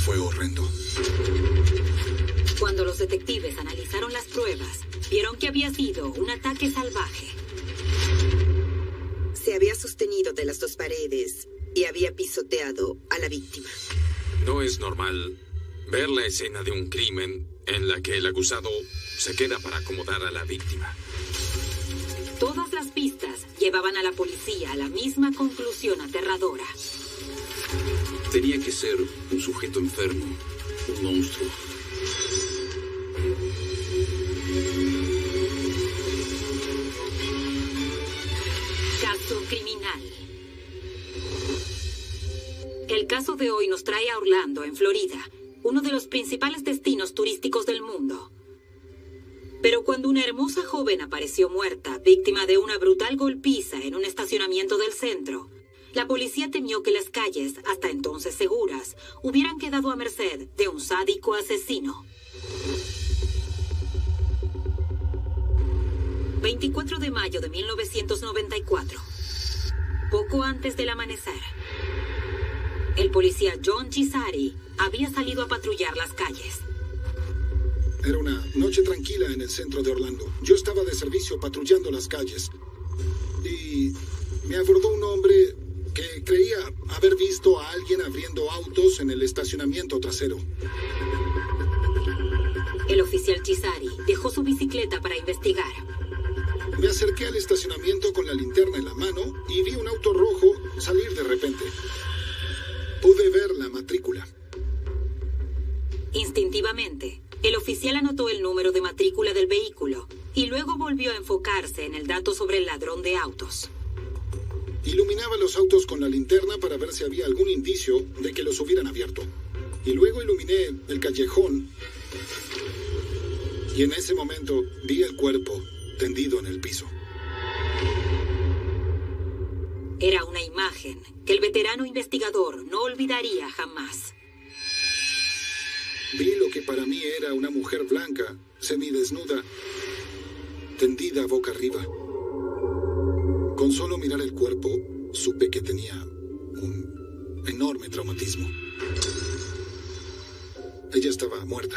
fue horrendo. Cuando los detectives analizaron las pruebas, vieron que había sido un ataque salvaje. Se había sostenido de las dos paredes y había pisoteado a la víctima. No es normal ver la escena de un crimen en la que el acusado se queda para acomodar a la víctima. Todas las pistas llevaban a la policía a la misma conclusión aterradora. Tenía que ser un sujeto enfermo, un monstruo. Caso criminal. El caso de hoy nos trae a Orlando, en Florida, uno de los principales destinos turísticos del mundo. Pero cuando una hermosa joven apareció muerta, víctima de una brutal golpiza en un estacionamiento del centro, la policía temió que las calles, hasta entonces seguras, hubieran quedado a merced de un sádico asesino. 24 de mayo de 1994. Poco antes del amanecer, el policía John Chisari había salido a patrullar las calles. Era una noche tranquila en el centro de Orlando. Yo estaba de servicio patrullando las calles y me abordó un hombre que creía haber visto a alguien abriendo autos en el estacionamiento trasero. El oficial Chisari dejó su bicicleta para investigar. Me acerqué al estacionamiento con la linterna en la mano y vi un auto rojo salir de repente. Pude ver la matrícula. Instintivamente, el oficial anotó el número de matrícula del vehículo y luego volvió a enfocarse en el dato sobre el ladrón de autos. Iluminaba los autos con la linterna para ver si había algún indicio de que los hubieran abierto. Y luego iluminé el callejón. Y en ese momento vi el cuerpo tendido en el piso. Era una imagen que el veterano investigador no olvidaría jamás. Vi lo que para mí era una mujer blanca, semidesnuda, tendida boca arriba. Con solo mirar el cuerpo, supe que tenía un enorme traumatismo. Ella estaba muerta.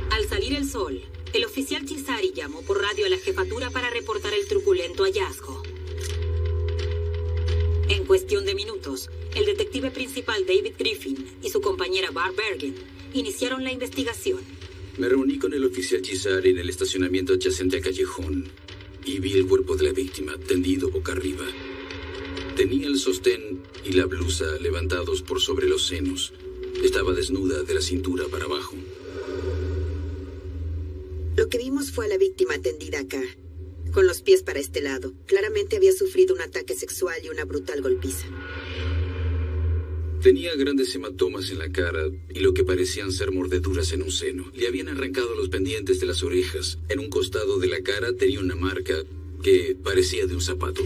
Al salir el sol, el oficial Chisari llamó por radio a la jefatura para reportar el truculento hallazgo. En cuestión de minutos, el detective principal David Griffin y su compañera Barb Bergen iniciaron la investigación. Me reuní con el oficial Chisari en el estacionamiento adyacente al callejón y vi el cuerpo de la víctima tendido boca arriba. Tenía el sostén y la blusa levantados por sobre los senos. Estaba desnuda de la cintura para abajo. Lo que vimos fue a la víctima tendida acá, con los pies para este lado. Claramente había sufrido un ataque sexual y una brutal golpiza. Tenía grandes hematomas en la cara y lo que parecían ser mordeduras en un seno. Le habían arrancado los pendientes de las orejas. En un costado de la cara tenía una marca que parecía de un zapato.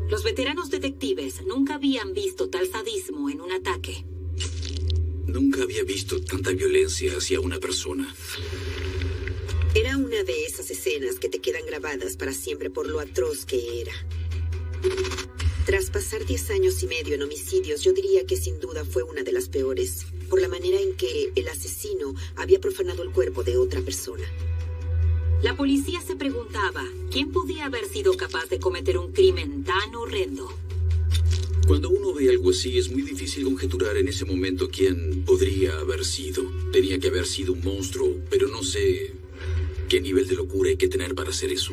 Los veteranos detectives nunca habían visto tal sadismo en un ataque. Nunca había visto tanta violencia hacia una persona. Era una de esas escenas que te quedan grabadas para siempre por lo atroz que era. Tras pasar 10 años y medio en homicidios, yo diría que sin duda fue una de las peores, por la manera en que el asesino había profanado el cuerpo de otra persona. La policía se preguntaba quién podía haber sido capaz de cometer un crimen tan horrendo. Cuando uno ve algo así, es muy difícil conjeturar en ese momento quién podría haber sido. Tenía que haber sido un monstruo, pero no sé qué nivel de locura hay que tener para hacer eso.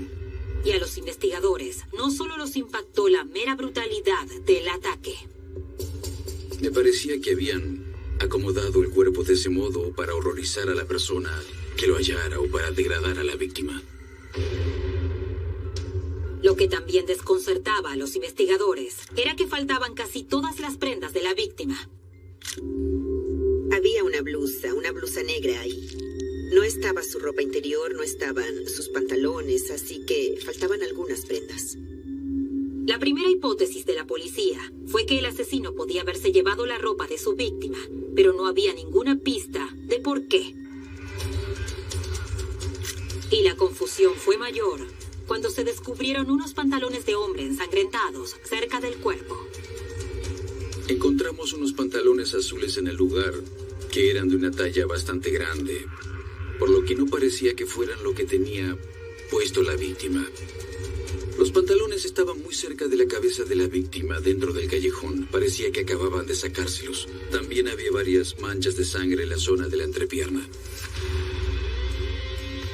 Y a los investigadores no solo los impactó la mera brutalidad del ataque. Me parecía que habían acomodado el cuerpo de ese modo para horrorizar a la persona que lo hallara o para degradar a la víctima. Lo que también desconcertaba a los investigadores era que faltaban casi todas las prendas de la víctima. Había una blusa negra ahí. No estaba su ropa interior, no estaban sus pantalones, así que faltaban algunas prendas. La primera hipótesis de la policía fue que el asesino podía haberse llevado la ropa de su víctima, pero no había ninguna pista de por qué. Y la confusión fue mayor cuando se descubrieron unos pantalones de hombre ensangrentados cerca del cuerpo. Encontramos unos pantalones azules en el lugar que eran de una talla bastante grande, por lo que no parecía que fueran lo que tenía puesto la víctima. Los pantalones estaban muy cerca de la cabeza de la víctima, dentro del callejón. Parecía que acababan de sacárselos. También había varias manchas de sangre en la zona de la entrepierna.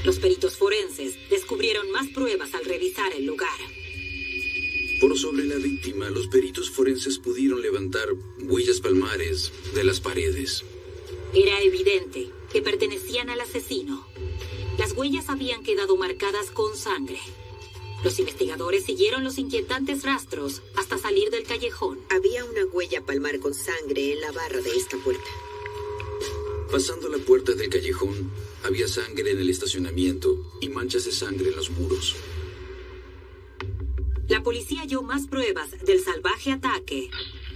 Los peritos forenses descubrieron más pruebas al revisar el lugar. Por sobre la víctima, los peritos forenses pudieron levantar huellas palmares de las paredes. Era evidente que pertenecían al asesino. Las huellas habían quedado marcadas con sangre. Los investigadores siguieron los inquietantes rastros hasta salir del callejón. Había una huella palmar con sangre en la barra de esta puerta. Pasando la puerta del callejón, había sangre en el estacionamiento y manchas de sangre en los muros. La policía halló más pruebas del salvaje ataque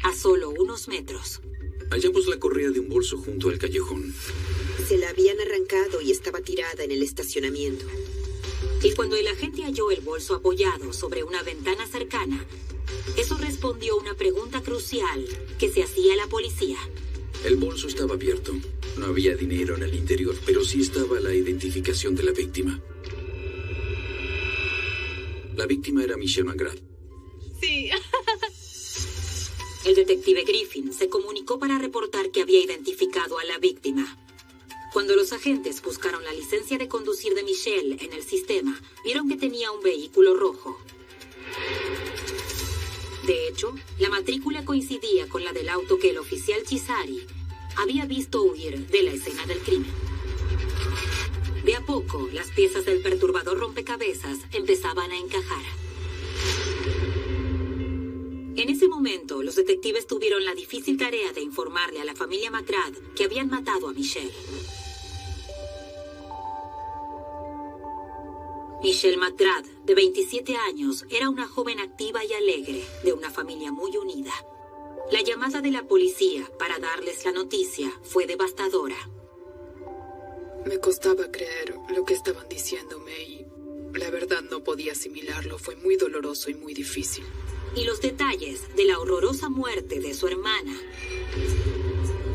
a solo unos metros. Hallamos la correa de un bolso junto al callejón. Se la habían arrancado y estaba tirada en el estacionamiento. Y cuando el agente halló el bolso apoyado sobre una ventana cercana, eso respondió una pregunta crucial que se hacía la policía. El bolso estaba abierto. No había dinero en el interior, pero sí estaba la identificación de la víctima. La víctima era Michelle McGrath. Sí. El detective Griffin se comunicó para reportar que había identificado a la víctima. Cuando los agentes buscaron la licencia de conducir de Michelle en el sistema, vieron que tenía un vehículo rojo. De hecho, la matrícula coincidía con la del auto que el oficial Chisari había visto huir de la escena del crimen. De a poco, las piezas del perturbador rompecabezas empezaban a encajar. En ese momento, los detectives tuvieron la difícil tarea de informarle a la familia McGrath que habían matado a Michelle. Michelle McGrath, de 27 años, era una joven activa y alegre, de una familia muy unida. La llamada de la policía para darles la noticia fue devastadora. Me costaba creer lo que estaban diciéndome y la verdad no podía asimilarlo. Fue muy doloroso y muy difícil. Y los detalles de la horrorosa muerte de su hermana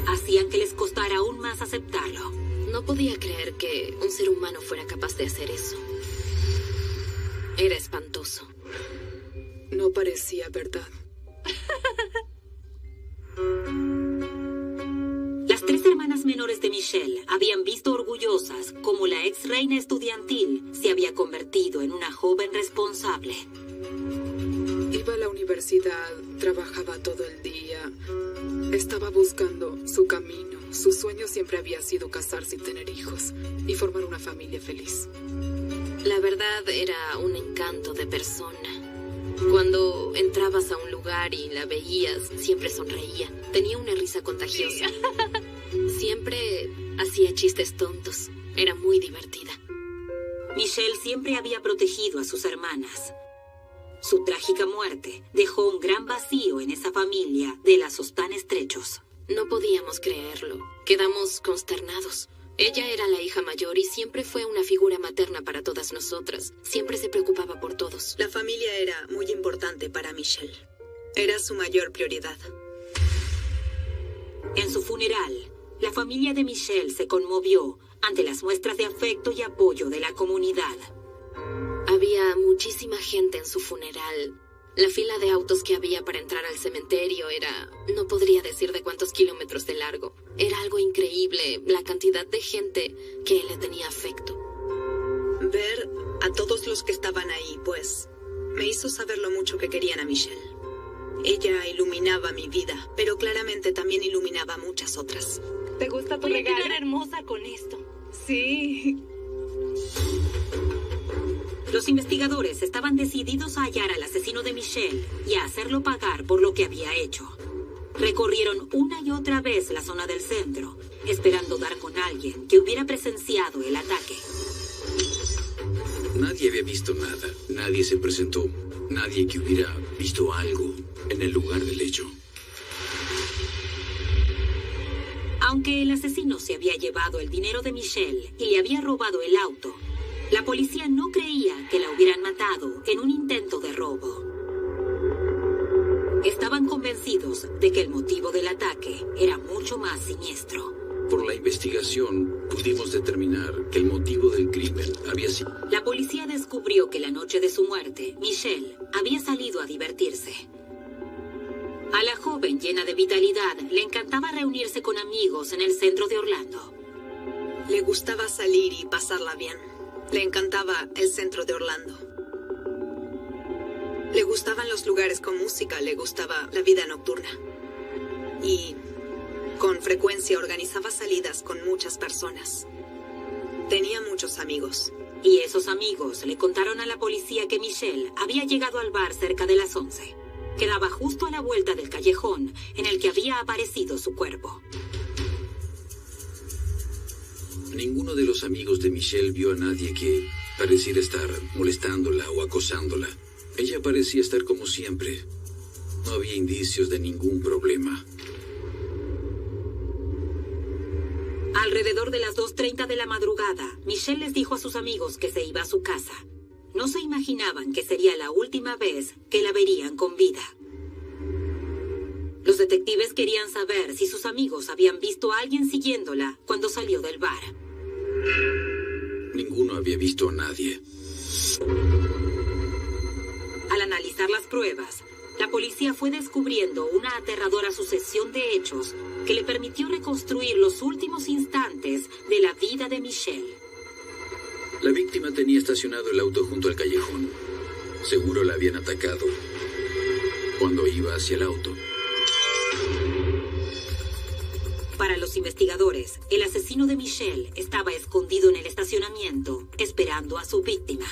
hacían que les costara aún más aceptarlo. No podía creer que un ser humano fuera capaz de hacer eso. Era espantoso. No parecía verdad. Las tres hermanas menores de Michelle habían visto orgullosas cómo la ex reina estudiantil se había convertido en una joven responsable. Iba a la universidad, trabajaba todo el día. Estaba buscando su camino. Su sueño siempre había sido casarse y tener hijos y formar una familia feliz. La verdad era un encanto de persona. Cuando entrabas a un lugar y la veías, siempre sonreía. Tenía una risa contagiosa. Siempre hacía chistes tontos. Era muy divertida. Michelle siempre había protegido a sus hermanas. Su trágica muerte dejó un gran vacío en esa familia de lazos tan estrechos. No podíamos creerlo. Quedamos consternados. Ella era la hija mayor y siempre fue una figura materna para todas nosotras. Siempre se preocupaba por todos. La familia era muy importante para Michelle. Era su mayor prioridad. En su funeral, la familia de Michelle se conmovió ante las muestras de afecto y apoyo de la comunidad. Había muchísima gente en su funeral. La fila de autos que había para entrar al cementerio era... no podría decir de cuántos kilómetros de largo. Era algo increíble, la cantidad de gente que le tenía afecto. Ver a todos los que estaban ahí, pues, me hizo saber lo mucho que querían a Michelle. Ella iluminaba mi vida, pero claramente también iluminaba a muchas otras. ¿Te gusta tu regalo? Voy a quedar hermosa con esto. Sí. Los investigadores estaban decididos a hallar al asesino de Michelle y a hacerlo pagar por lo que había hecho. Recorrieron una y otra vez la zona del centro, esperando dar con alguien que hubiera presenciado el ataque. Nadie había visto nada. Nadie se presentó. Nadie que hubiera visto algo en el lugar del hecho. Aunque el asesino se había llevado el dinero de Michelle y le había robado el auto, la policía no creía que la hubieran matado en un intento de robo. Estaba estaban convencidos de que el motivo del ataque era mucho más siniestro. Por la investigación, pudimos determinar que el motivo del crimen había sido... La policía descubrió que la noche de su muerte, Michelle había salido a divertirse. A la joven llena de vitalidad le encantaba reunirse con amigos en el centro de Orlando. Le gustaba salir y pasarla bien. Le encantaba el centro de Orlando. Le gustaban los lugares con música, le gustaba la vida nocturna. Y con frecuencia organizaba salidas con muchas personas. Tenía muchos amigos. Y esos amigos le contaron a la policía que Michelle había llegado al bar cerca de las 11. Quedaba justo a la vuelta del callejón en el que había aparecido su cuerpo. Ninguno de los amigos de Michelle vio a nadie que pareciera estar molestándola o acosándola. Ella parecía estar como siempre. No había indicios de ningún problema. Alrededor de las 2:30 de la madrugada, Michelle les dijo a sus amigos que se iba a su casa. No se imaginaban que sería la última vez que la verían con vida. Los detectives querían saber si sus amigos habían visto a alguien siguiéndola cuando salió del bar. Ninguno había visto a nadie. Al analizar las pruebas, la policía fue descubriendo una aterradora sucesión de hechos que le permitió reconstruir los últimos instantes de la vida de Michelle. La víctima tenía estacionado el auto junto al callejón. Seguro la habían atacado cuando iba hacia el auto. Para los investigadores, el asesino de Michelle estaba escondido en el estacionamiento, esperando a su víctima.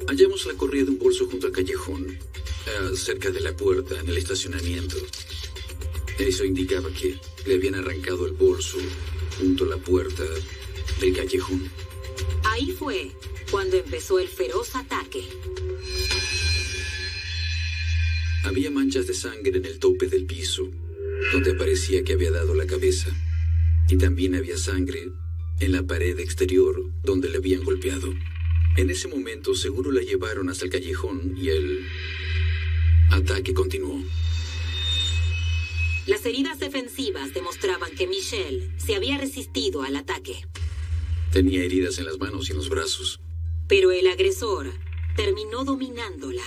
Hallamos la correa de un bolso junto al callejón, cerca de la puerta, en el estacionamiento. Eso indicaba que le habían arrancado el bolso junto a la puerta del callejón. Ahí fue cuando empezó el feroz ataque. Había manchas de sangre en el tope del piso, donde parecía que había dado la cabeza. Y también había sangre en la pared exterior, donde le habían golpeado. En ese momento seguro la llevaron hasta el callejón y el ataque continuó. Las heridas defensivas demostraban que Michelle se había resistido al ataque. Tenía heridas en las manos y en los brazos. Pero el agresor terminó dominándola.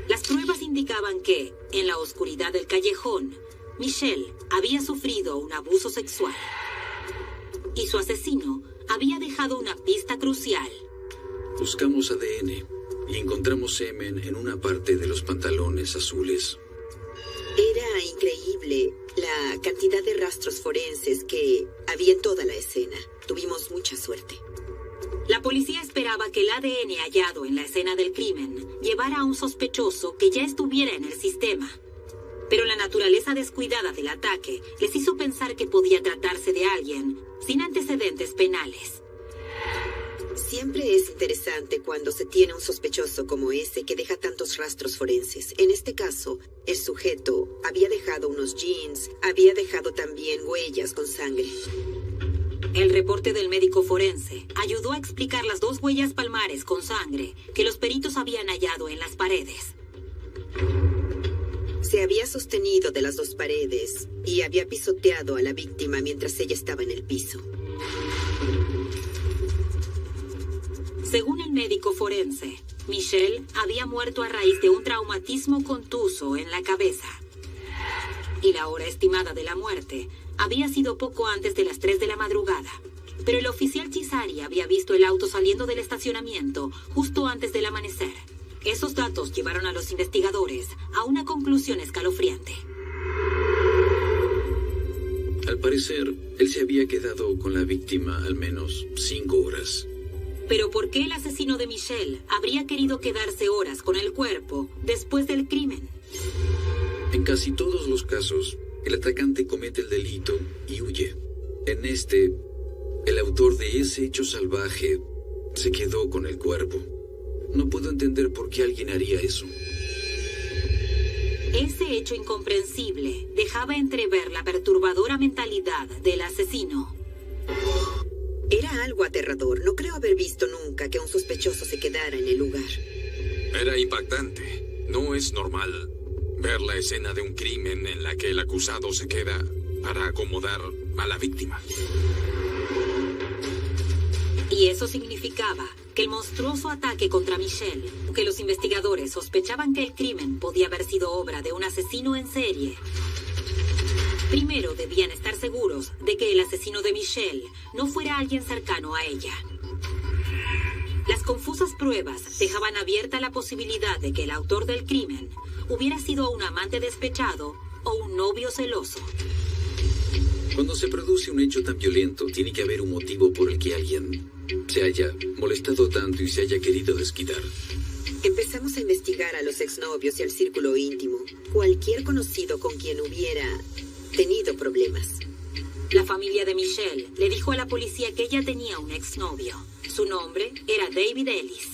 Las pruebas indicaban que, en la oscuridad del callejón, Michelle había sufrido un abuso sexual. Y su asesino había dejado una pista crucial. Buscamos ADN y encontramos semen en una parte de los pantalones azules. Era increíble la cantidad de rastros forenses que había en toda la escena. Tuvimos mucha suerte. La policía esperaba que el ADN hallado en la escena del crimen llevara a un sospechoso que ya estuviera en el sistema. Pero la naturaleza descuidada del ataque les hizo pensar que podía tratarse de alguien sin antecedentes penales. Siempre es interesante cuando se tiene un sospechoso como ese que deja tantos rastros forenses. En este caso, el sujeto había dejado unos jeans, había dejado también huellas con sangre. El reporte del médico forense ayudó a explicar las 2 huellas palmares con sangre que los peritos habían hallado en las paredes. Se había sostenido de las 2 paredes y había pisoteado a la víctima mientras ella estaba en el piso. Según el médico forense, Michelle había muerto a raíz de un traumatismo contuso en la cabeza. Y la hora estimada de la muerte había sido poco antes de las 3 de la madrugada. Pero el oficial Chisari había visto el auto saliendo del estacionamiento justo antes del amanecer. Esos datos llevaron a los investigadores a una conclusión escalofriante. Al parecer, él se había quedado con la víctima al menos 5 horas. Pero ¿por qué el asesino de Michelle habría querido quedarse horas con el cuerpo después del crimen? En casi todos los casos, el atacante comete el delito y huye. En este, el autor de ese hecho salvaje se quedó con el cuerpo. No puedo entender por qué alguien haría eso. Ese hecho incomprensible dejaba entrever la perturbadora mentalidad del asesino. Era algo aterrador. No creo haber visto nunca que un sospechoso se quedara en el lugar. Era impactante. No es normal ver la escena de un crimen en la que el acusado se queda para acomodar a la víctima. Y eso significaba que el monstruoso ataque contra Michelle, que los investigadores sospechaban que el crimen podía haber sido obra de un asesino en serie. Primero debían estar seguros de que el asesino de Michelle no fuera alguien cercano a ella. Las confusas pruebas dejaban abierta la posibilidad de que el autor del crimen hubiera sido un amante despechado o un novio celoso. Cuando se produce un hecho tan violento, tiene que haber un motivo por el que alguien se haya molestado tanto y se haya querido desquitar. Empezamos a investigar a los exnovios y al círculo íntimo. Cualquier conocido con quien hubiera tenido problemas. La familia de Michelle le dijo a la policía que ella tenía un exnovio. Su nombre era David Ellis.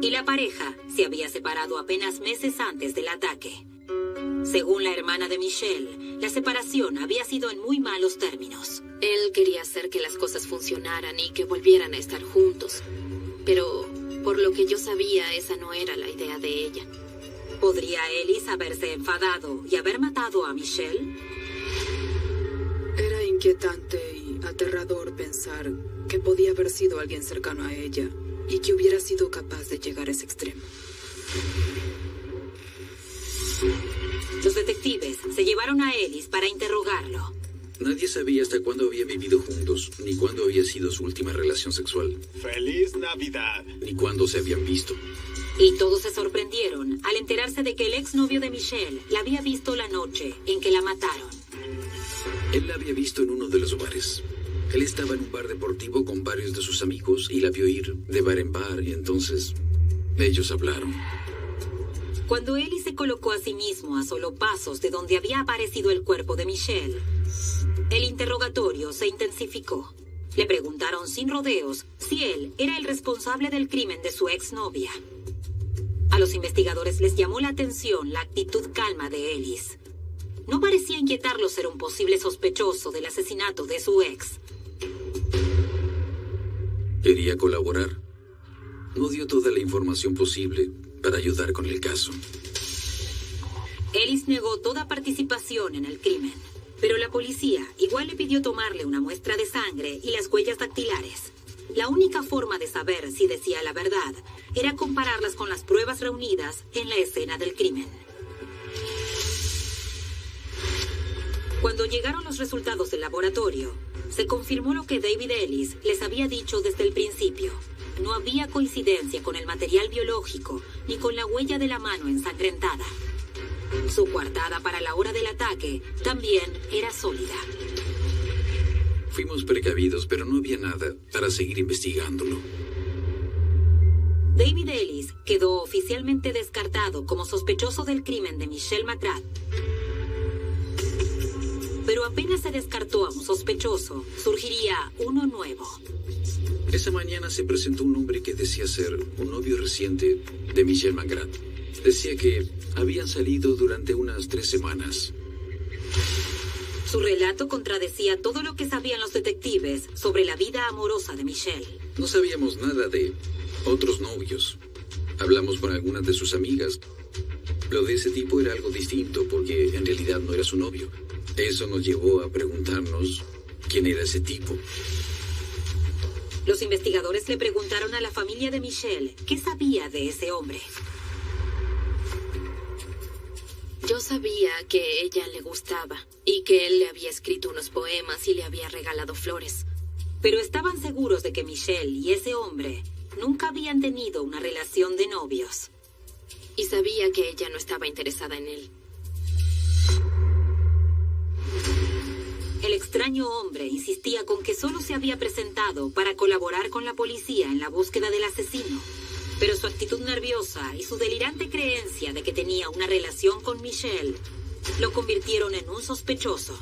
Y la pareja se había separado apenas meses antes del ataque. Según la hermana de Michelle, la separación había sido en muy malos términos. Él quería hacer que las cosas funcionaran y que volvieran a estar juntos. Pero, por lo que yo sabía, esa no era la idea de ella. ¿Podría Ellis haberse enfadado y haber matado a Michelle? Era inquietante y aterrador pensar que podía haber sido alguien cercano a ella y que hubiera sido capaz de llegar a ese extremo. Los detectives se llevaron a Ellis para interrogarlo. Nadie sabía hasta cuándo habían vivido juntos, ni cuándo había sido su última relación sexual, ¡Feliz Navidad! ni cuándo se habían visto. Y todos se sorprendieron al enterarse de que el exnovio de Michelle la había visto la noche en que la mataron. Él la había visto en uno de los bares. Él estaba en un bar deportivo con varios de sus amigos y la vio ir de bar en bar y entonces ellos hablaron. Cuando Ellis se colocó a sí mismo a solo pasos de donde había aparecido el cuerpo de Michelle, el interrogatorio se intensificó. Le preguntaron sin rodeos si él era el responsable del crimen de su exnovia. A los investigadores les llamó la atención la actitud calma de Ellis. No parecía inquietarlo ser un posible sospechoso del asesinato de su ex. Quería colaborar. No dio toda la información posible para ayudar con el caso. Ellis negó toda participación en el crimen, pero la policía igual le pidió tomarle una muestra de sangre y las huellas dactilares. La única forma de saber si decía la verdad era compararlas con las pruebas reunidas en la escena del crimen. Cuando llegaron los resultados del laboratorio, se confirmó lo que David Ellis les había dicho desde el principio. No había coincidencia con el material biológico ni con la huella de la mano ensangrentada. Su coartada para la hora del ataque también era sólida. Fuimos precavidos, pero no había nada para seguir investigándolo. David Ellis quedó oficialmente descartado como sospechoso del crimen de Michelle McGrath. Pero apenas se descartó a un sospechoso, surgiría uno nuevo. Esa mañana se presentó un hombre que decía ser un novio reciente de Michelle McGrath. Decía que habían salido durante unas 3 semanas. Su relato contradecía todo lo que sabían los detectives sobre la vida amorosa de Michelle. No sabíamos nada de otros novios. Hablamos con algunas de sus amigas. Lo de ese tipo era algo distinto porque en realidad no era su novio. Eso nos llevó a preguntarnos quién era ese tipo. Los investigadores le preguntaron a la familia de Michelle qué sabía de ese hombre. Yo sabía que ella le gustaba y que él le había escrito unos poemas y le había regalado flores. Pero estaban seguros de que Michelle y ese hombre nunca habían tenido una relación de novios. Y sabía que ella no estaba interesada en él. El extraño hombre insistía con que solo se había presentado para colaborar con la policía en la búsqueda del asesino. Pero su actitud nerviosa y su delirante creencia de que tenía una relación con Michelle lo convirtieron en un sospechoso.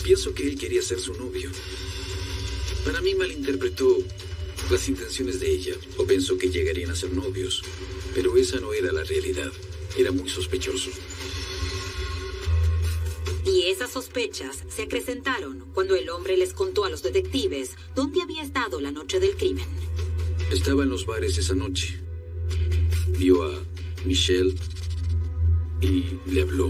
Pienso que él quería ser su novio. Para mí malinterpretó las intenciones de ella, o pensó que llegarían a ser novios. Pero esa no era la realidad. Era muy sospechoso. Y esas sospechas se acrecentaron cuando el hombre les contó a los detectives dónde había estado la noche del crimen. Estaba en los bares esa noche. Vio a Michelle y le habló.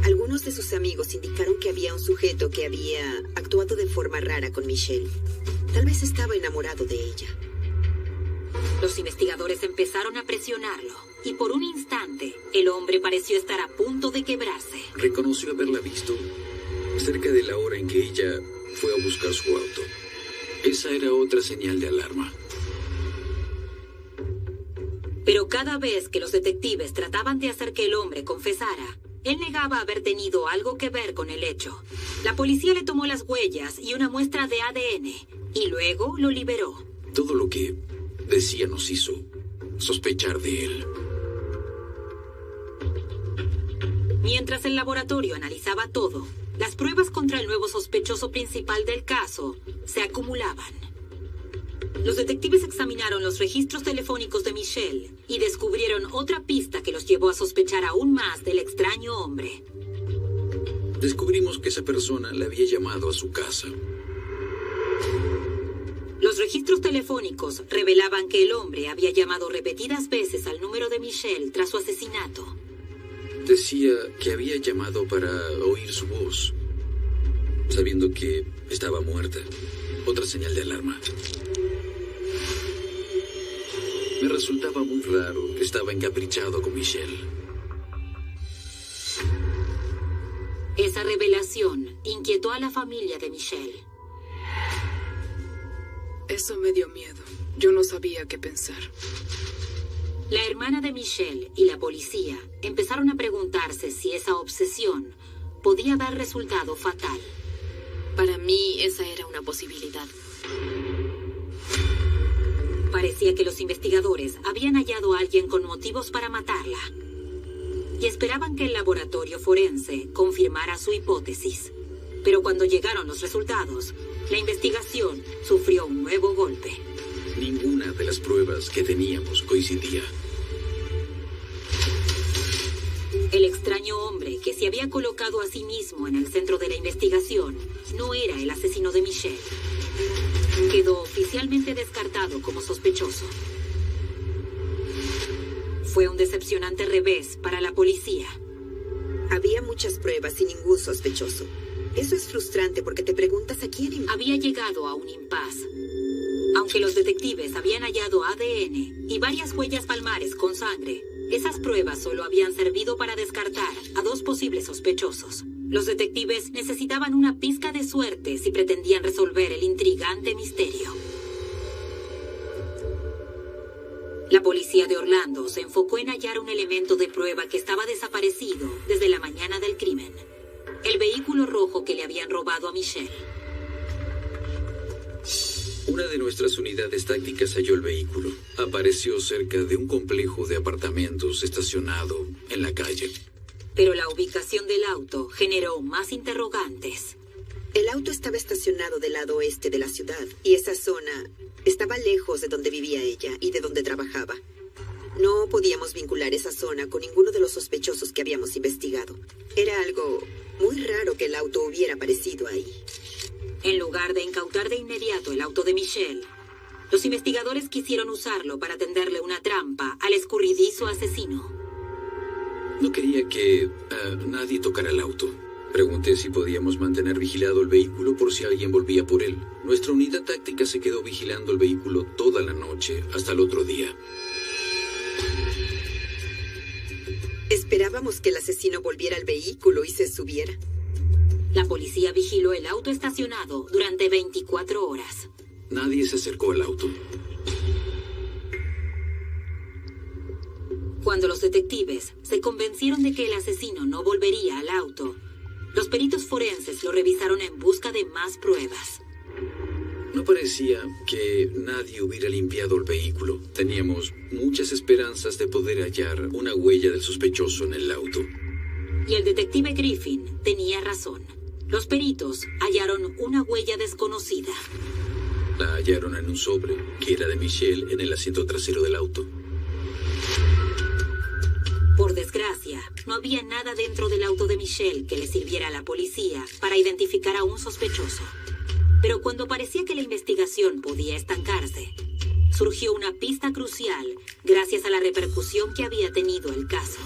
Algunos de sus amigos indicaron que había un sujeto que había actuado de forma rara con Michelle. Tal vez estaba enamorado de ella. Los investigadores empezaron a presionarlo, y por un instante, el hombre pareció estar a punto de quebrarse. Reconoció haberla visto cerca de la hora en que ella fue a buscar su auto. Esa era otra señal de alarma. Pero cada vez que los detectives trataban de hacer que el hombre confesara, él negaba haber tenido algo que ver con el hecho. La policía le tomó las huellas y una muestra de ADN, y luego lo liberó. Todo lo que decía nos hizo sospechar de él. Mientras el laboratorio analizaba todo, las pruebas contra el nuevo sospechoso principal del caso se acumulaban. Los detectives examinaron los registros telefónicos de Michelle y descubrieron otra pista que los llevó a sospechar aún más del extraño hombre. Descubrimos que esa persona le había llamado a su casa. Los registros telefónicos revelaban que el hombre había llamado repetidas veces al número de Michelle tras su asesinato. Decía que había llamado para oír su voz, sabiendo que estaba muerta. Otra señal de alarma. Me resultaba muy raro que estaba encaprichado con Michelle. Esa revelación inquietó a la familia de Michelle. Eso me dio miedo. Yo no sabía qué pensar. La hermana de Michelle y la policía empezaron a preguntarse si esa obsesión podía dar resultado fatal. Para mí, esa era una posibilidad. Parecía que los investigadores habían hallado a alguien con motivos para matarla. Y esperaban que el laboratorio forense confirmara su hipótesis. Pero cuando llegaron los resultados, la investigación sufrió un nuevo golpe. Ninguna de las pruebas que teníamos coincidía. El extraño hombre que se había colocado a sí mismo en el centro de la investigación no era el asesino de Michelle. Quedó oficialmente descartado como sospechoso. Fue un decepcionante revés para la policía. Había muchas pruebas y ningún sospechoso. Eso es frustrante porque te preguntas a quién... Había llegado a un impas. Aunque los detectives habían hallado ADN y varias huellas palmares con sangre, esas pruebas solo habían servido para descartar a dos posibles sospechosos. Los detectives necesitaban una pizca de suerte si pretendían resolver el intrigante misterio. La policía de Orlando se enfocó en hallar un elemento de prueba que estaba desaparecido desde la mañana del crimen. El vehículo rojo que le habían robado a Michelle. Una de nuestras unidades tácticas halló el vehículo. Apareció cerca de un complejo de apartamentos estacionado en la calle. Pero la ubicación del auto generó más interrogantes. El auto estaba estacionado del lado oeste de la ciudad y esa zona estaba lejos de donde vivía ella y de donde trabajaba. No podíamos vincular esa zona con ninguno de los sospechosos que habíamos investigado. Era algo muy raro que el auto hubiera aparecido ahí. En lugar de incautar de inmediato el auto de Michelle, los investigadores quisieron usarlo para tenderle una trampa al escurridizo asesino. No quería que nadie tocara el auto. Pregunté si podíamos mantener vigilado el vehículo por si alguien volvía por él. Nuestra unidad táctica se quedó vigilando el vehículo toda la noche hasta el otro día. Esperábamos que el asesino volviera al vehículo y se subiera. La policía vigiló el auto estacionado durante 24 horas. Nadie se acercó al auto. Cuando los detectives se convencieron de que el asesino no volvería al auto, los peritos forenses lo revisaron en busca de más pruebas. No parecía que nadie hubiera limpiado el vehículo. Teníamos muchas esperanzas de poder hallar una huella del sospechoso en el auto. Y el detective Griffin tenía razón. Los peritos hallaron una huella desconocida. La hallaron en un sobre que era de Michelle en el asiento trasero del auto. Por desgracia, no había nada dentro del auto de Michelle que le sirviera a la policía para identificar a un sospechoso. Pero cuando parecía que la investigación podía estancarse, surgió una pista crucial gracias a la repercusión que había tenido el caso.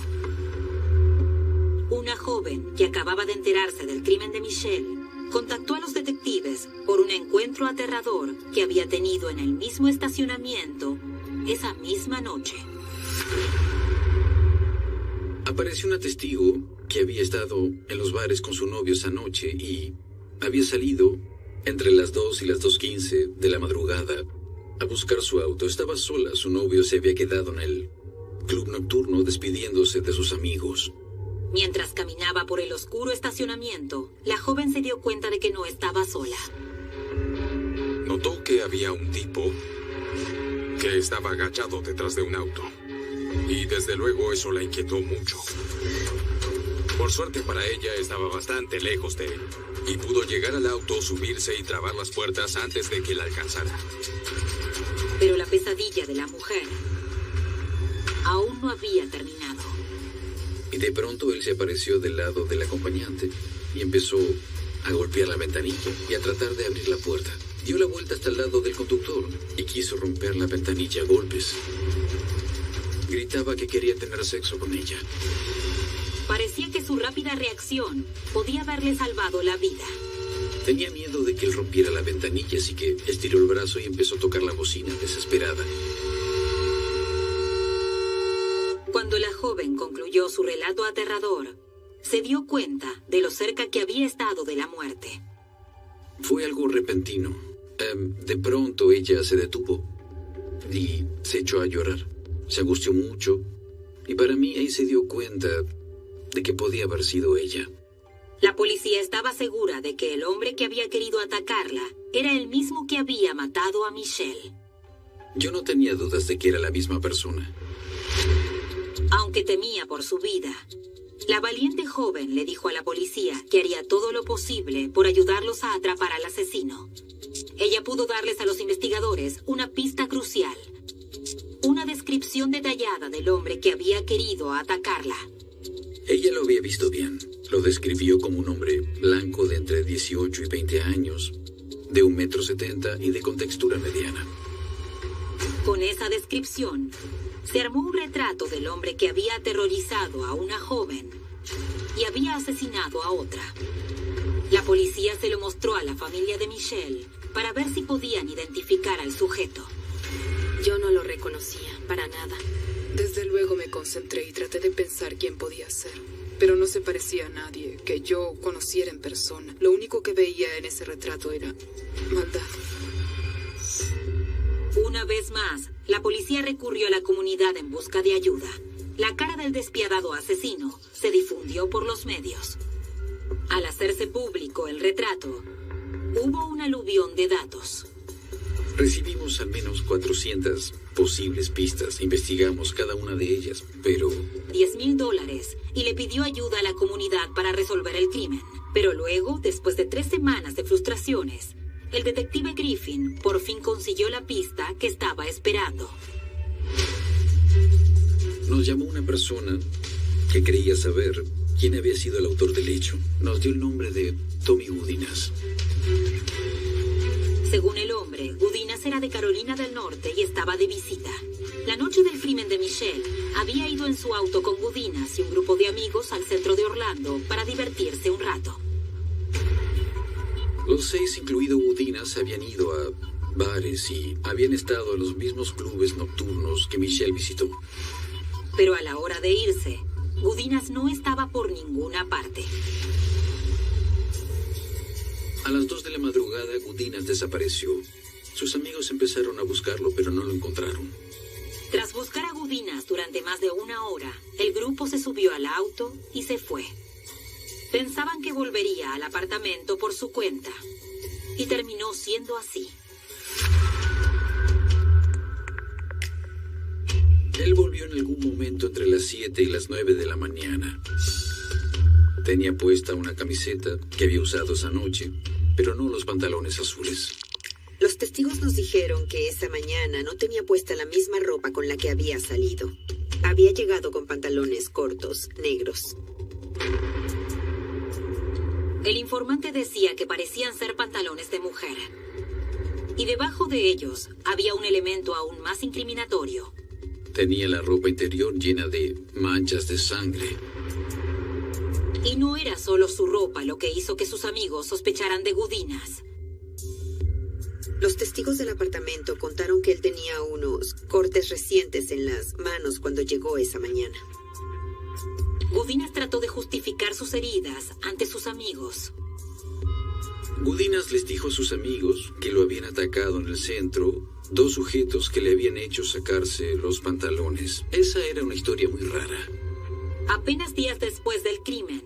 Una joven que acababa de enterarse del crimen de Michelle contactó a los detectives por un encuentro aterrador que había tenido en el mismo estacionamiento esa misma noche. Apareció una testigo que había estado en los bares con su novio esa noche y había salido entre las 2 y las 2:15 de la madrugada a buscar su auto. Estaba sola, su novio se había quedado en el club nocturno despidiéndose de sus amigos. Mientras caminaba por el oscuro estacionamiento, la joven se dio cuenta de que no estaba sola. Notó que había un tipo que estaba agachado detrás de un auto. Y desde luego eso la inquietó mucho. Por suerte para ella estaba bastante lejos de él y pudo llegar al auto, subirse y trabar las puertas antes de que la alcanzara. Pero la pesadilla de la mujer aún no había terminado. Y de pronto él se apareció del lado del acompañante y empezó a golpear la ventanilla y a tratar de abrir la puerta. Dio la vuelta hasta el lado del conductor y quiso romper la ventanilla a golpes. Gritaba que quería tener sexo con ella. Parecía que su rápida reacción podía haberle salvado la vida. Tenía miedo de que él rompiera la ventanilla, así que estiró el brazo y empezó a tocar la bocina desesperada. Cuando la joven concluyó su relato aterrador, se dio cuenta de lo cerca que había estado de la muerte. Fue algo repentino. De pronto ella se detuvo y se echó a llorar. Se angustió mucho y para mí ahí se dio cuenta de que podía haber sido ella. La policía estaba segura de que el hombre que había querido atacarla era el mismo que había matado a Michelle. Yo no tenía dudas de que era la misma persona. Aunque temía por su vida, la valiente joven le dijo a la policía que haría todo lo posible por ayudarlos a atrapar al asesino. Ella pudo darles a los investigadores una pista crucial, una descripción detallada del hombre que había querido atacarla. Ella lo había visto bien. Lo describió como un hombre blanco de entre 18 y 20 años, de 1,70 m y de contextura mediana. Con esa descripción, se armó un retrato del hombre que había aterrorizado a una joven y había asesinado a otra. La policía se lo mostró a la familia de Michelle para ver si podían identificar al sujeto. Yo no lo reconocía, para nada. Desde luego me concentré y traté de pensar quién podía ser. Pero no se parecía a nadie que yo conociera en persona. Lo único que veía en ese retrato era maldad. Una vez más, la policía recurrió a la comunidad en busca de ayuda. La cara del despiadado asesino se difundió por los medios. Al hacerse público el retrato, hubo un aluvión de datos. Recibimos al menos 400 posibles pistas. Investigamos cada una de ellas, pero... $10,000 y le pidió ayuda a la comunidad para resolver el crimen. Pero luego, después de 3 semanas de frustraciones, el detective Griffin por fin consiguió la pista que estaba esperando. Nos llamó una persona que creía saber quién había sido el autor del hecho. Nos dio el nombre de Tommy Gudinas. Según el hombre, Gudinas era de Carolina del Norte y estaba de visita. La noche del crimen de Michelle, había ido en su auto con Gudinas y un grupo de amigos al centro de Orlando para divertirse un rato. Los 6, incluido Gudinas, habían ido a bares y habían estado en los mismos clubes nocturnos que Michelle visitó. Pero a la hora de irse, Gudinas no estaba por ninguna parte. A las 2 de la madrugada, Gudinas desapareció. Sus amigos empezaron a buscarlo, pero no lo encontraron. Tras buscar a Gudinas durante más de 1 hora, el grupo se subió al auto y se fue. Pensaban que volvería al apartamento por su cuenta, y terminó siendo así. Él volvió en algún momento entre las 7 y las 9 de la mañana. Tenía puesta una camiseta que había usado esa noche, pero no los pantalones azules. Los testigos nos dijeron que esa mañana no tenía puesta la misma ropa con la que había salido. Había llegado con pantalones cortos, negros. El informante decía que parecían ser pantalones de mujer. Y debajo de ellos había un elemento aún más incriminatorio. Tenía la ropa interior llena de manchas de sangre. Y no era solo su ropa lo que hizo que sus amigos sospecharan de Gudinas. Los testigos del apartamento contaron que él tenía unos cortes recientes en las manos cuando llegó esa mañana. Gudinas trató de justificar sus heridas ante sus amigos. Gudinas les dijo a sus amigos que lo habían atacado en el centro 2 sujetos que le habían hecho sacarse los pantalones. Esa era una historia muy rara. Apenas días después del crimen,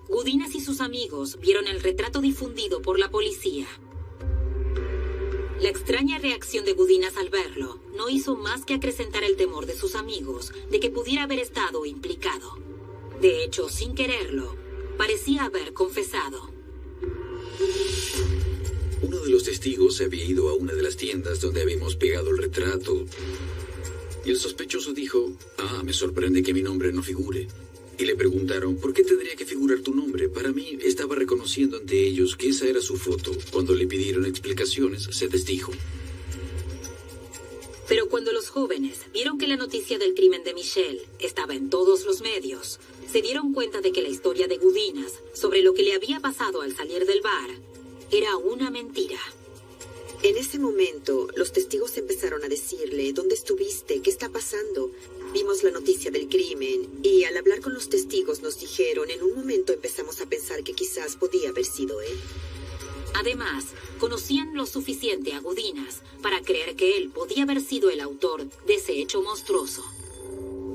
Gudinas y sus amigos vieron el retrato difundido por la policía. La extraña reacción de Gudinas al verlo no hizo más que acrecentar el temor de sus amigos de que pudiera haber estado implicado. De hecho, sin quererlo, parecía haber confesado. Uno de los testigos se había ido a una de las tiendas donde habíamos pegado el retrato. Y el sospechoso dijo, me sorprende que mi nombre no figure. Y le preguntaron, ¿por qué tendría que figurar tu nombre? Para mí, estaba reconociendo ante ellos que esa era su foto. Cuando le pidieron explicaciones, se desdijo. Pero cuando los jóvenes vieron que la noticia del crimen de Michelle estaba en todos los medios, se dieron cuenta de que la historia de Gudinas sobre lo que le había pasado al salir del bar era una mentira. En ese momento, los testigos empezaron a decirle, ¿dónde estuviste? ¿Qué está pasando? Vimos la noticia del crimen y al hablar con los testigos nos dijeron, en un momento empezamos a pensar que quizás podía haber sido él. Además, conocían lo suficiente a Gudinas para creer que él podía haber sido el autor de ese hecho monstruoso.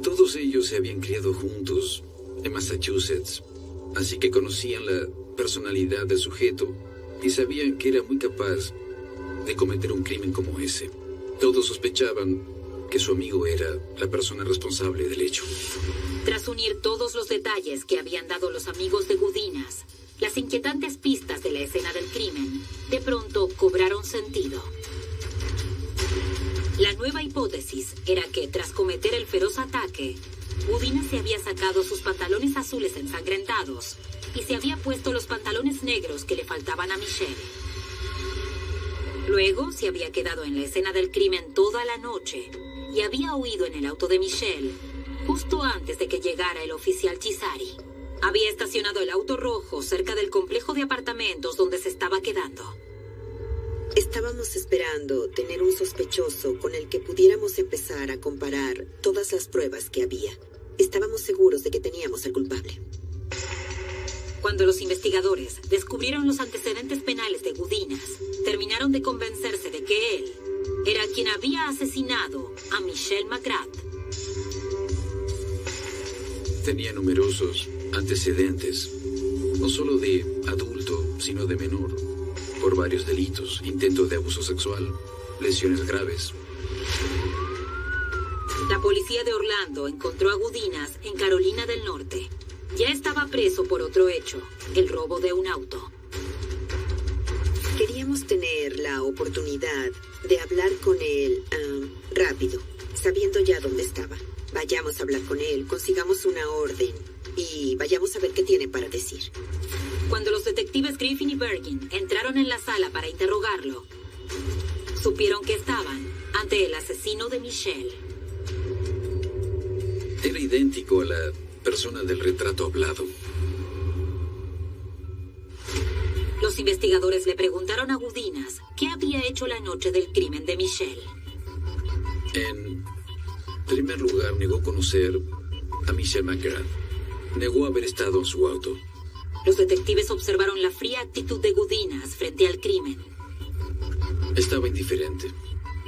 Todos ellos se habían criado juntos en Massachusetts, así que conocían la personalidad del sujeto y sabían que era muy capaz de cometer un crimen como ese. Todos sospechaban que su amigo era la persona responsable del hecho. Tras unir todos los detalles que habían dado los amigos de Gudinas, las inquietantes pistas de la escena del crimen de pronto cobraron sentido. La nueva hipótesis era que, tras cometer el feroz ataque, Gudinas se había sacado sus pantalones azules ensangrentados y se había puesto los pantalones negros que le faltaban a Michelle. Luego se había quedado en la escena del crimen toda la noche y había huido en el auto de Michelle justo antes de que llegara el oficial Chisari. Había estacionado el auto rojo cerca del complejo de apartamentos donde se estaba quedando. Estábamos esperando tener un sospechoso con el que pudiéramos empezar a comparar todas las pruebas que había. Estábamos seguros de que teníamos al culpable. Cuando los investigadores descubrieron los antecedentes penales de Gudinas, terminaron de convencerse de que él era quien había asesinado a Michelle McGrath. Tenía numerosos antecedentes, no solo de adulto, sino de menor, por varios delitos, intentos de abuso sexual, lesiones graves. La policía de Orlando encontró a Gudinas en Carolina del Norte. Ya estaba preso por otro hecho, el robo de un auto. Queríamos tener la oportunidad de hablar con él rápido, sabiendo ya dónde estaba. Vayamos a hablar con él, consigamos una orden y vayamos a ver qué tiene para decir. Cuando los detectives Griffin y Bergin entraron en la sala para interrogarlo, supieron que estaban ante el asesino de Michelle. Era idéntico a la persona del retrato hablado. Los investigadores le preguntaron a Gudinas qué había hecho la noche del crimen de Michelle. En primer lugar, negó conocer a Michelle McGrath. Negó haber estado en su auto. Los detectives observaron la fría actitud de Gudinas frente al crimen. Estaba indiferente.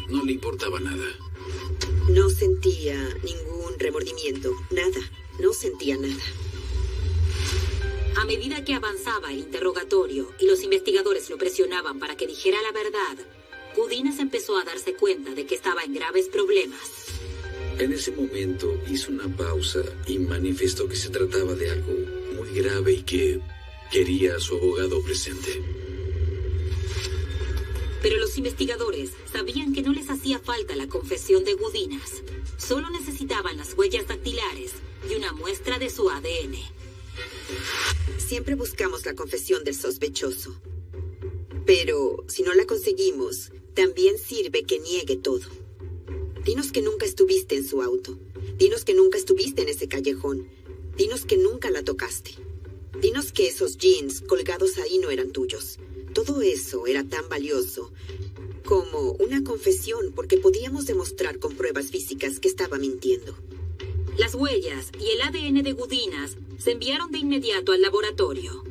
No le importaba nada. No sentía ningún remordimiento, nada. No sentía nada. A medida que avanzaba el interrogatorio y los investigadores lo presionaban para que dijera la verdad, Gudinas empezó a darse cuenta de que estaba en graves problemas. En ese momento hizo una pausa y manifestó que se trataba de algo muy grave y que quería a su abogado presente. Pero los investigadores sabían que no les hacía falta la confesión de Gudinas. Solo necesitaban las huellas dactilares y una muestra de su ADN. Siempre buscamos la confesión del sospechoso. Pero si no la conseguimos, también sirve que niegue todo. Dinos que nunca estuviste en su auto. Dinos que nunca estuviste en ese callejón. Dinos que nunca la tocaste. Dinos que esos jeans colgados ahí no eran tuyos. Todo eso era tan valioso como una confesión, porque podíamos demostrar con pruebas físicas que estaba mintiendo. Las huellas y el ADN de Gudinas se enviaron de inmediato al laboratorio.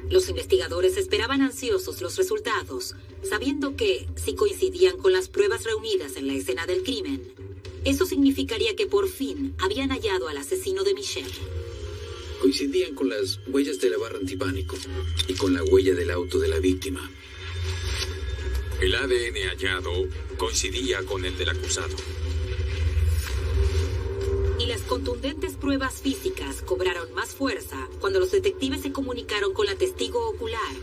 Los investigadores esperaban ansiosos los resultados, sabiendo que, si coincidían con las pruebas reunidas en la escena del crimen, eso significaría que por fin habían hallado al asesino de Michelle. Coincidían con las huellas de la barra antipánico y con la huella del auto de la víctima. El ADN hallado coincidía con el del acusado. Y las contundentes pruebas físicas cobraron más fuerza cuando los detectives se comunicaron con la testigo ocular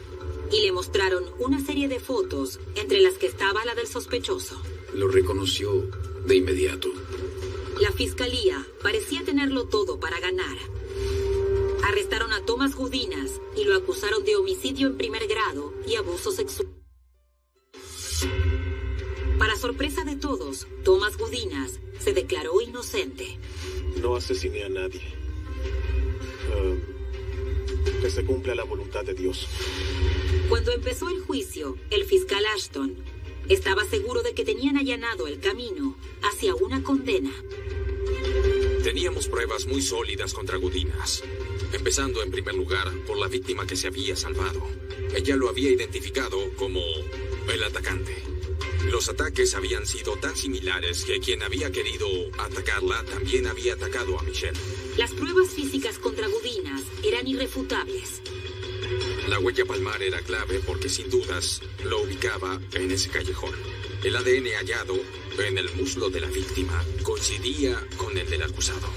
y le mostraron una serie de fotos, entre las que estaba la del sospechoso. Lo reconoció de inmediato. La fiscalía parecía tenerlo todo para ganar. Arrestaron a Thomas Gudinas y lo acusaron de homicidio en primer grado y abuso sexual. Para sorpresa de todos, Thomas Gudinas se declaró inocente. No asesiné a nadie. Que se cumpla la voluntad de Dios. Cuando empezó el juicio, el fiscal Ashton estaba seguro de que tenían allanado el camino hacia una condena. Teníamos pruebas muy sólidas contra Gudinas, empezando en primer lugar por la víctima que se había salvado. Ella lo había identificado como el atacante. Los ataques habían sido tan similares que quien había querido atacarla también había atacado a Michelle. Las pruebas físicas contra Gudinas eran irrefutables. La huella palmar era clave porque sin dudas lo ubicaba en ese callejón. El ADN hallado en el muslo de la víctima coincidía con el del acusado.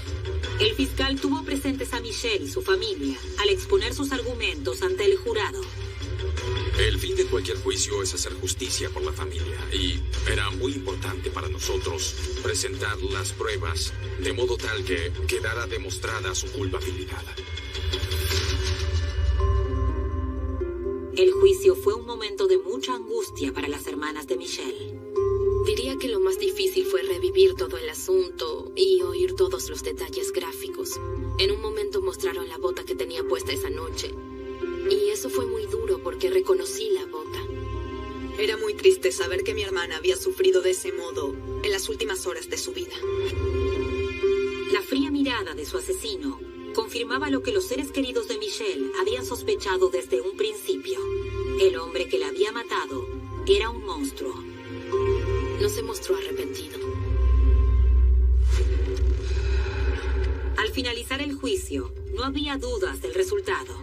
El fiscal tuvo presentes a Michelle y su familia al exponer sus argumentos ante el jurado. El fin de cualquier juicio es hacer justicia por la familia, y era muy importante para nosotros presentar las pruebas de modo tal que quedara demostrada su culpabilidad. El juicio fue un momento de mucha angustia para las hermanas de Michelle. Diría que lo más difícil fue revivir todo el asunto y oír todos los detalles gráficos. En un momento mostraron la bota que tenía puesta esa noche. Y eso fue muy duro porque reconocí la bota. Era muy triste saber que mi hermana había sufrido de ese modo en las últimas horas de su vida. La fría mirada de su asesino confirmaba lo que los seres queridos de Michelle habían sospechado desde un principio. El hombre que la había matado era un monstruo. No se mostró arrepentido. Al finalizar el juicio, no había dudas del resultado.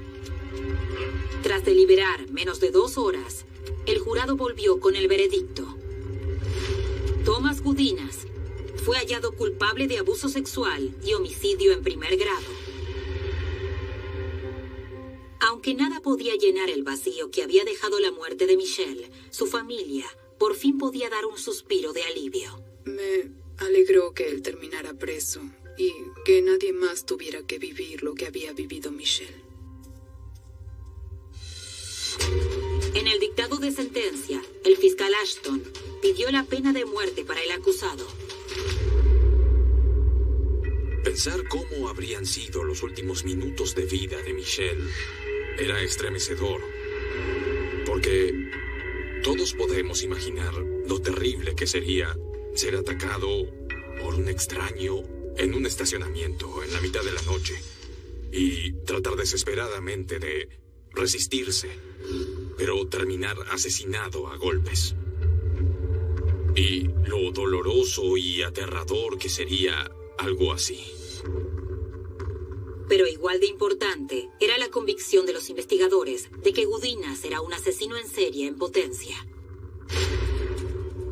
Tras deliberar menos de 2 horas, el jurado volvió con el veredicto. Thomas Gudinas fue hallado culpable de abuso sexual y homicidio en primer grado. Aunque nada podía llenar el vacío que había dejado la muerte de Michelle, su familia por fin podía dar un suspiro de alivio. Me alegró que él terminara preso y que nadie más tuviera que vivir lo que había vivido Michelle. En el dictado de sentencia, el fiscal Ashton pidió la pena de muerte para el acusado. Pensar cómo habrían sido los últimos minutos de vida de Michelle era estremecedor, porque todos podemos imaginar lo terrible que sería ser atacado por un extraño en un estacionamiento en la mitad de la noche y tratar desesperadamente de resistirse, pero terminar asesinado a golpes. Y lo doloroso y aterrador que sería algo así. Pero igual de importante era la convicción de los investigadores de que Gudinas era un asesino en serie en potencia.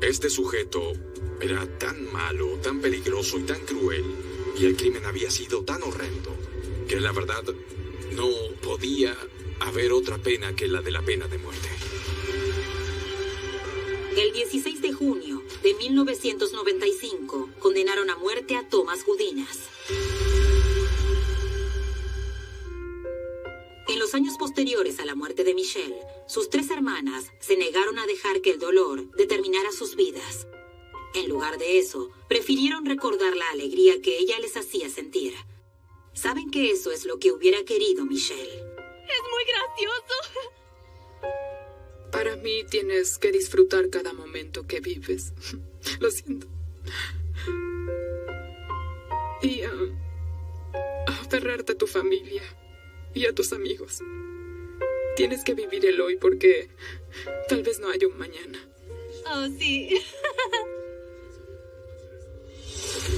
Este sujeto era tan malo, tan peligroso y tan cruel, y el crimen había sido tan horrendo, que la verdad no podía haber otra pena que la de la pena de muerte. El 16 de junio de 1995 condenaron a muerte a Thomas Gudinas. En los años posteriores a la muerte de Michelle, sus 3 hermanos humanas se negaron a dejar que el dolor determinara sus vidas. En lugar de eso, prefirieron recordar la alegría que ella les hacía sentir. Saben que eso es lo que hubiera querido Michelle. ¡Es muy gracioso! Para mí tienes que disfrutar cada momento que vives. Lo siento. Y aferrarte a tu familia y a tus amigos. Tienes que vivir el hoy porque tal vez no haya un mañana. Oh, sí.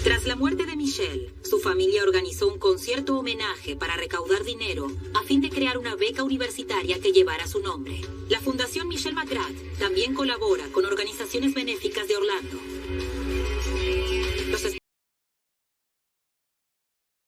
Tras la muerte de Michelle, su familia organizó un concierto homenaje para recaudar dinero a fin de crear una beca universitaria que llevara su nombre. La Fundación Michelle McGrath también colabora con organizaciones benéficas de Orlando.